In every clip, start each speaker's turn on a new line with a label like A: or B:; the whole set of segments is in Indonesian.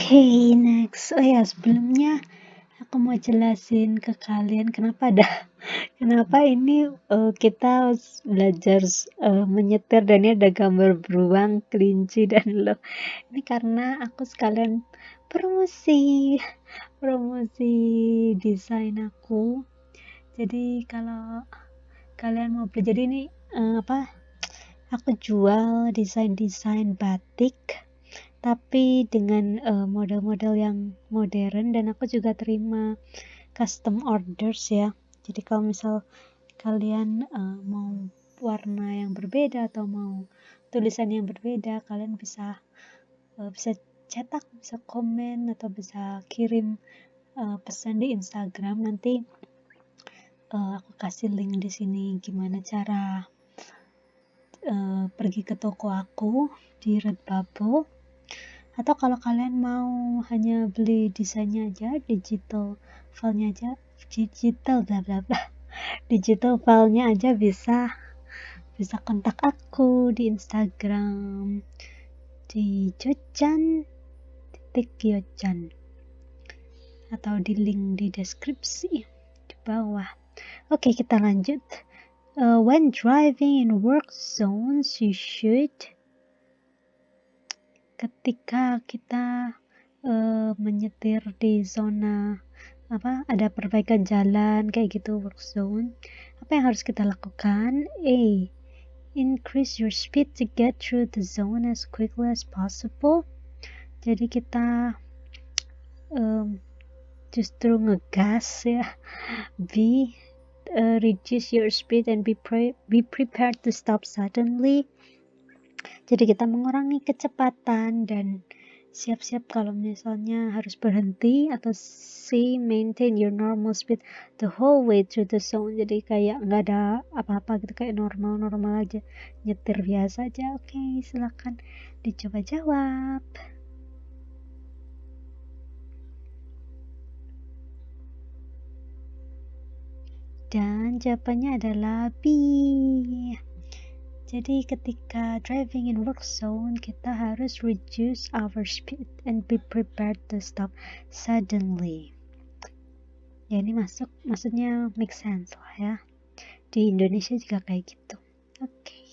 A: Next. Oh ya, sebelumnya aku mau jelasin ke kalian kenapa ini kita belajar menyetir dan ini ada gambar beruang, kelinci dan lo. Ini karena aku sekalian promosi desain aku. Jadi kalau kalian mau beli, jadi ini aku jual desain batik tapi dengan model-model yang modern, dan aku juga terima custom orders ya. Jadi kalau misal kalian mau warna yang berbeda atau mau tulisan yang berbeda, kalian bisa cetak, bisa komen, atau bisa kirim pesan di Instagram. Nanti aku kasih link di sini gimana cara pergi ke toko aku di Redbubble. Atau kalau kalian mau hanya beli desainnya aja, digital filenya aja, bisa kontak aku di Instagram di jochan.yochan atau di link di deskripsi di bawah. Oke, kita lanjut. When driving in work zones, you should, ketika kita menyetir di zona ada perbaikan jalan kayak gitu, work zone, apa yang harus kita lakukan? A. Increase your speed to get through the zone as quickly as possible. Jadi kita justru ngegas ya. B. Reduce your speed and be prepared to stop suddenly. Jadi kita mengurangi kecepatan dan siap-siap kalau misalnya harus berhenti. Atau C. Maintain your normal speed the whole way through the zone. Jadi kayak nggak ada apa-apa gitu, kayak normal aja, nyetir biasa aja. Oke, silakan dicoba jawab. Dan jawabannya adalah B. Jadi ketika driving in work zone, kita harus reduce our speed and be prepared to stop suddenly. Ya, ini maksudnya make sense lah ya. Di Indonesia juga kayak gitu. Oke.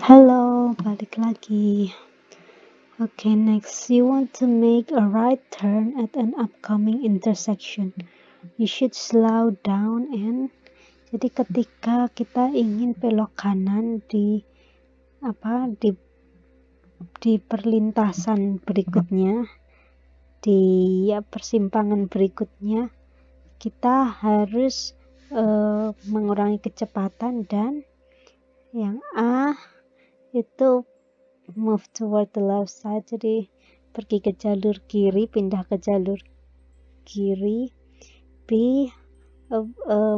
A: Halo, balik lagi. Okay, next, you want to make a right turn at an upcoming intersection. You should slow down and, jadi ketika kita ingin belok kanan di perlintasan berikutnya, di persimpangan berikutnya, kita harus mengurangi kecepatan. Dan yang A itu move toward the left side, jadi pergi ke jalur kiri, pindah ke jalur kiri. B.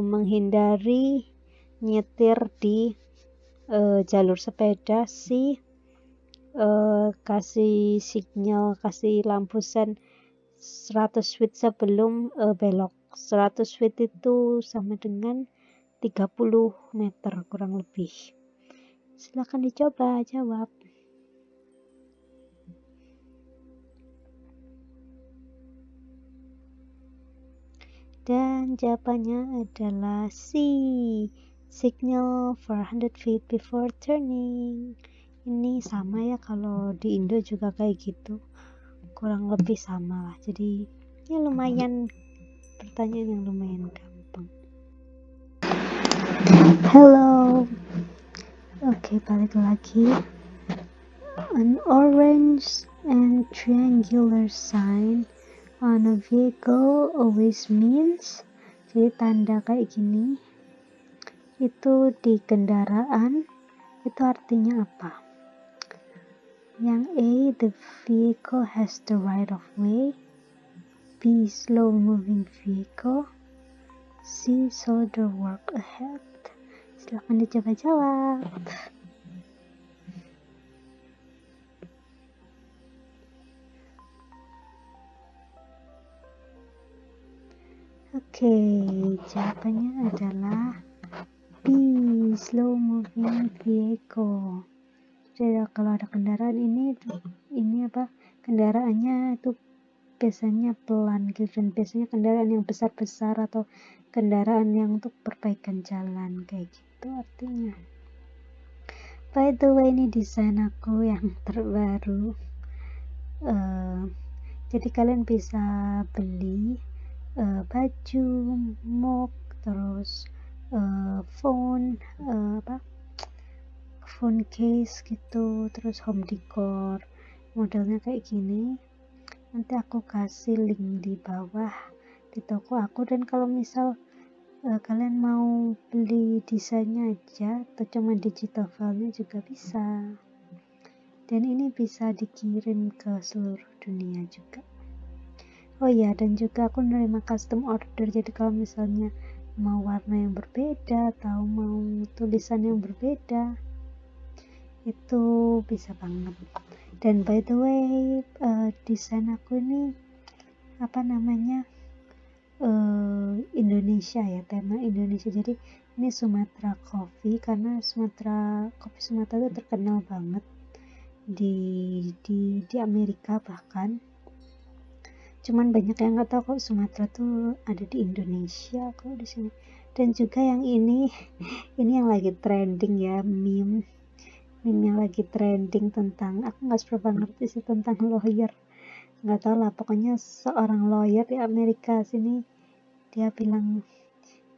A: Menghindari nyetir di jalur sepeda. C. Kasih sinyal, kasih lampu sen 100 feet sebelum belok. 100 feet itu sama dengan 30 meter kurang lebih. Silakan dicoba jawab. Dan jawabannya adalah C. Signal for 100 feet before turning. Ini sama ya, kalau di Indo juga kayak gitu, kurang lebih sama lah. Jadi ya lumayan, pertanyaan yang lumayan gampang. Hello. Oke, balik lagi. An orange and triangular sign on a vehicle always means, jadi tanda kayak gini itu di kendaraan itu artinya apa? Yang A, the vehicle has the right of way. B, slow moving vehicle. C, shoulder work ahead. Silakan dicoba jawab. Oke, jawabannya adalah B, slow moving vehicle. Jadi kalau ada kendaraan ini kendaraannya itu biasanya pelan gitu, dan biasanya kendaraan yang besar-besar atau kendaraan yang untuk perbaikan jalan kayak gitu artinya. By the way, ini desain aku yang terbaru. Jadi kalian bisa beli baju, mug, terus phone case gitu, terus home decor modelnya kayak gini. Nanti aku kasih link di bawah di toko aku, dan kalau misal kalian mau beli desainnya aja atau cuma digital filenya juga bisa, dan ini bisa dikirim ke seluruh dunia juga. Oh iya, dan juga aku menerima custom order, jadi kalau misalnya mau warna yang berbeda atau mau tulisan yang berbeda itu bisa banget. Dan by the way, desain aku ini Indonesia ya, tema Indonesia. Jadi ini Sumatra Coffee, karena kopi Sumatera itu terkenal banget di Amerika bahkan. Cuman banyak yang nggak tahu kok Sumatera tuh ada di Indonesia kok di sini. Dan juga yang ini yang lagi trending ya, meme yang lagi trending tentang, aku nggak seberapa ngerti sih tentang lawyer, nggak tahu lah, pokoknya seorang lawyer di Amerika sini, dia bilang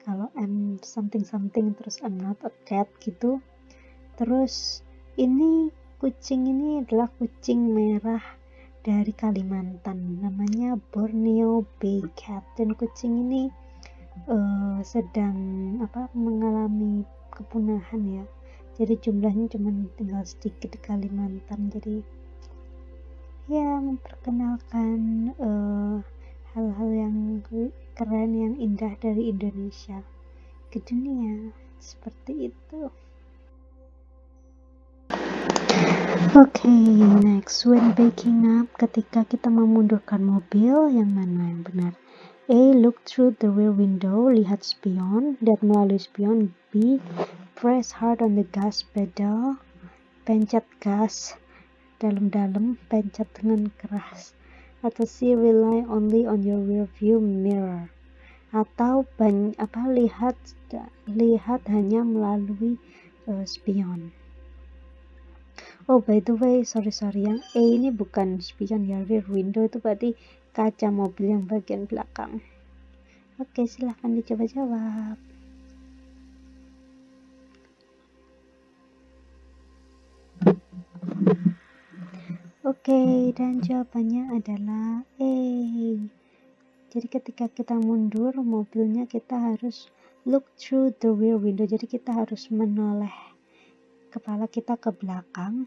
A: kalau I'm something terus I'm not a cat gitu. Terus ini kucing ini adalah kucing merah dari Kalimantan, namanya Borneo Bay Cat, dan kucing ini sedang mengalami kepunahan ya. Jadi jumlahnya cuma tinggal sedikit di Kalimantan. Jadi ya, memperkenalkan hal-hal yang keren, yang indah dari Indonesia ke dunia, seperti itu. Okay, next, when backing up, ketika kita memundurkan mobil, yang mana yang benar? A. Look through the rear window, lihat spion, dan melalui spion. B. Press hard on the gas pedal, pencet gas dalam-dalam, pencet dengan keras. Atau C. Rely only on your rear view mirror, atau lihat hanya melalui spion. Oh, by the way, sorry, yang A ini bukan spion ya, rear window itu berarti kaca mobil yang bagian belakang. Oke, silahkan dicoba jawab. Oke, dan jawabannya adalah A. Jadi ketika kita mundur mobilnya, kita harus look through the rear window. Jadi kita harus menoleh kepala kita ke belakang.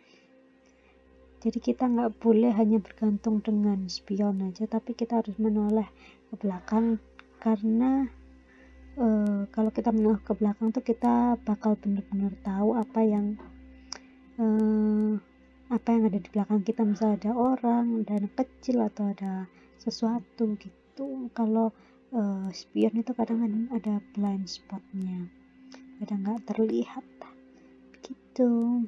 A: Jadi kita nggak boleh hanya bergantung dengan spion aja, tapi kita harus menoleh ke belakang, karena kalau kita menoleh ke belakang tuh kita bakal benar-benar tahu apa yang ada di belakang kita. Misal ada orang, ada anak kecil, atau ada sesuatu gitu. Kalau spion itu kadang ada blind spotnya, kadang nggak terlihat begitu.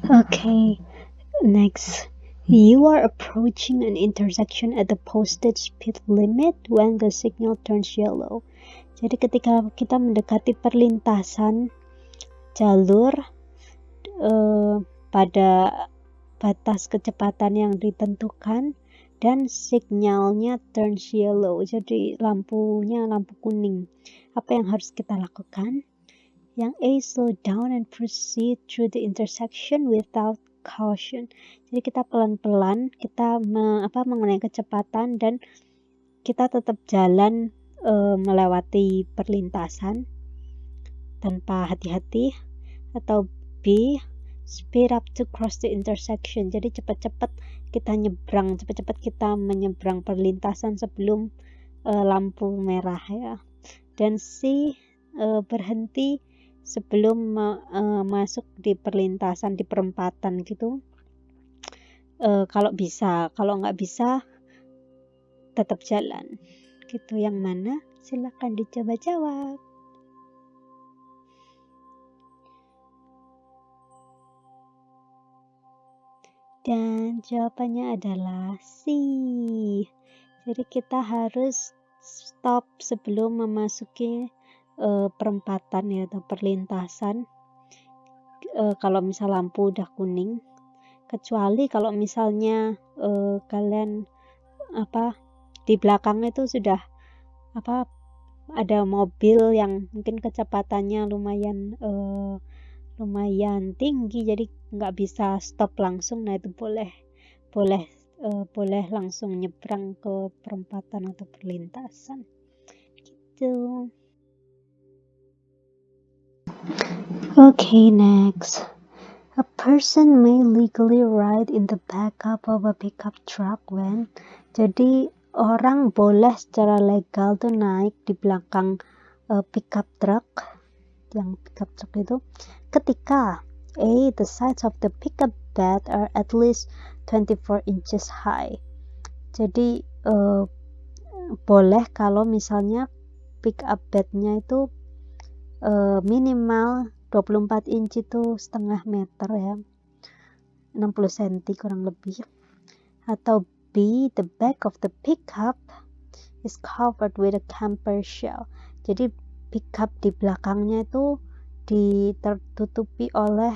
A: Okay, next. You are approaching an intersection at the posted speed limit when the signal turns yellow. Jadi ketika kita mendekati perlintasan jalur pada batas kecepatan yang ditentukan dan sinyalnya turns yellow, jadi lampu kuning, apa yang harus kita lakukan? Yang A, slow down and proceed through the intersection without caution. Jadi kita pelan-pelan, kita mengurangi kecepatan dan kita tetap jalan melewati perlintasan tanpa hati-hati. Atau B, speed up to cross the intersection. Jadi cepat-cepat kita menyeberang perlintasan sebelum lampu merah ya. Dan C, berhenti sebelum masuk di perlintasan, di perempatan gitu. Kalau bisa, kalau nggak bisa tetap jalan gitu. Yang mana? Silahkan dicoba jawab. Dan jawabannya adalah C. Jadi kita harus stop sebelum memasuki perempatan ya, atau perlintasan. Kalau misal lampu udah kuning, kecuali kalau misalnya kalian di belakang itu sudah ada mobil yang mungkin kecepatannya lumayan tinggi, jadi nggak bisa stop langsung. Nah itu boleh langsung nyebrang ke perempatan atau perlintasan gitu. Okay, next. A person may legally ride in the backup of a pickup truck when. Jadi orang boleh secara legal tuh naik di belakang pickup truck. Yang pickup truck itu ketika A. The sides of the pickup bed are at least 24 inches high. Jadi boleh kalau misalnya pickup bednya itu minimal 24 inch itu setengah meter ya, 60 cm kurang lebih. Atau B. The back of the pickup is covered with a camper shell. Jadi pickup di belakangnya itu tertutupi oleh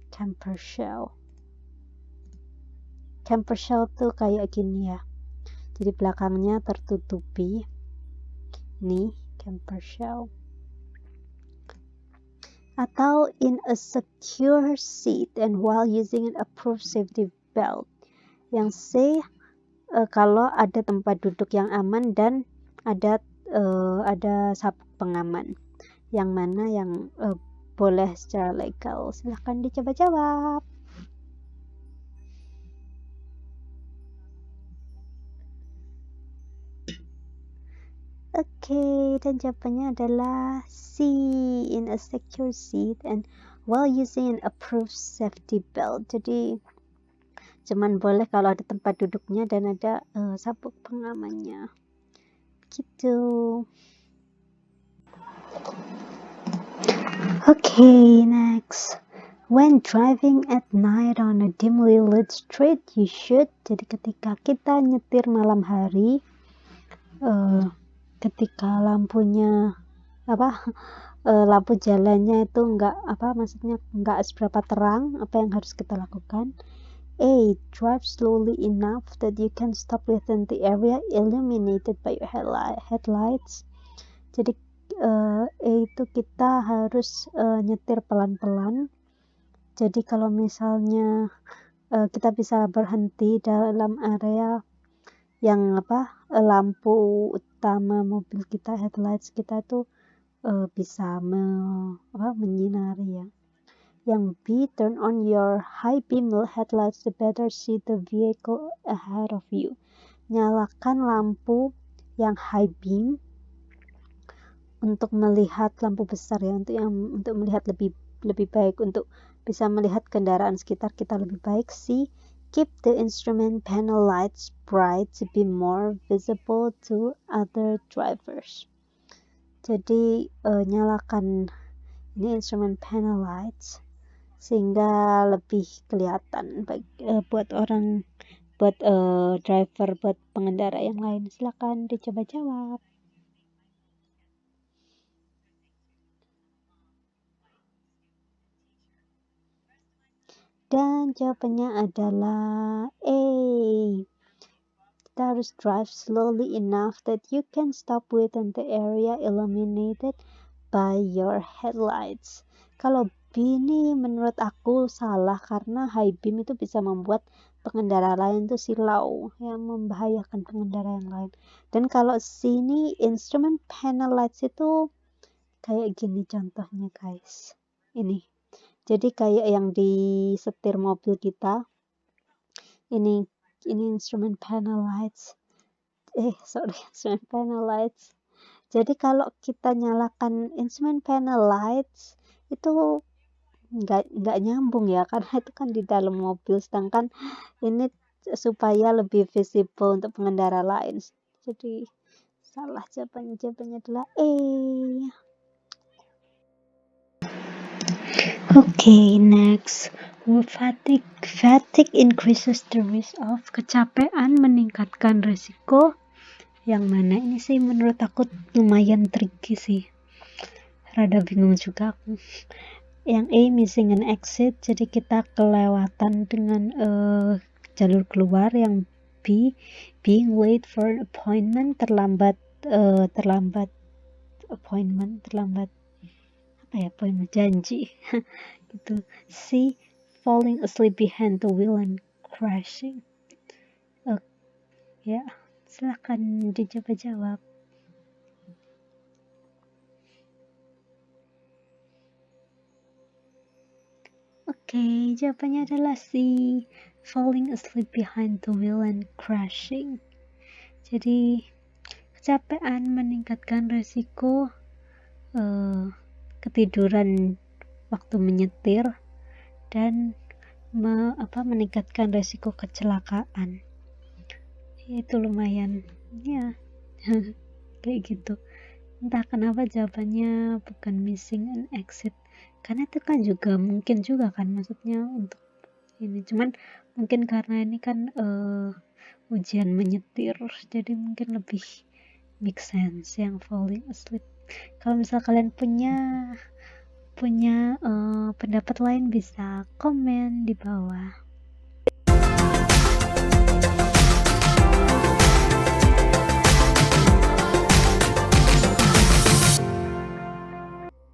A: camper shell. Camper shell tuh kayak gini ya, jadi belakangnya tertutupi. Nih camper shell. Atau in a secure seat and while using an approved safety belt. Yang C, kalau ada tempat duduk yang aman dan ada sabuk pengaman. Yang mana yang boleh secara legal? Silahkan dicoba jawab. Oke, dan jawabannya adalah C, in a secure seat and while using an approved safety belt. Jadi cuman boleh kalau ada tempat duduknya dan ada sabuk pengamannya gitu. Okay, next. When driving at night on a dimly lit street, you should. Jadi ketika kita nyetir malam hari, ketika lampunya lampu jalannya itu maksudnya nggak seberapa terang, apa yang harus kita lakukan? A. Drive slowly enough that you can stop within the area illuminated by your headlights. Jadi A itu kita harus nyetir pelan-pelan. Jadi kalau misalnya kita bisa berhenti dalam area yang lampu utama mobil kita, headlights kita tuh bisa menyinari ya. Yang B, turn on your high beam headlights to better see the vehicle ahead of you. Nyalakan lampu yang high beam untuk melihat lampu besar ya, untuk melihat lebih baik, untuk bisa melihat kendaraan sekitar kita lebih baik. C, keep the instrument panel lights bright to be more visible to other drivers. Jadi nyalakan ini instrument panel lights sehingga lebih kelihatan buat driver, buat pengendara yang lain. Silakan dicoba jawab. Dan jawabannya adalah A. Kita harus drive slowly enough that you can stop within the area illuminated by your headlights. Kalau B ini menurut aku salah, karena high beam itu bisa membuat pengendara lain tuh silau, yang membahayakan pengendara yang lain. Dan kalau C ini instrument panel lights itu kayak gini contohnya guys, ini. Jadi kayak yang di setir mobil kita, ini instrument panel lights. Instrument panel lights. Jadi kalau kita nyalakan instrument panel lights itu nggak nyambung ya, karena itu kan di dalam mobil, sedangkan ini supaya lebih visible untuk pengendara lain. jadi salah jawabannya adalah A. Okay, next. Fatigue increases the risk of kecapean meningkatkan resiko. Yang mana ini sih menurut aku lumayan tricky sih. Rada bingung juga aku. Yang A, missing an exit, jadi kita kelewatan dengan jalur keluar. Yang B, being late for an appointment, terlambat janji gitu. C, falling asleep behind the wheel and crashing. Ya, silakan dijawab. Oke, jawabannya adalah C, falling asleep behind the wheel and crashing. Jadi kecapean meningkatkan resiko ketiduran waktu menyetir dan meningkatkan resiko kecelakaan. Itu lumayan ya kayak gitu. Entah kenapa jawabannya bukan missing an exit, karena itu kan juga mungkin juga kan maksudnya untuk ini, cuman mungkin karena ini kan ujian menyetir, jadi mungkin lebih make sense yang falling asleep. Kalau misal kalian punya pendapat lain bisa komen di bawah.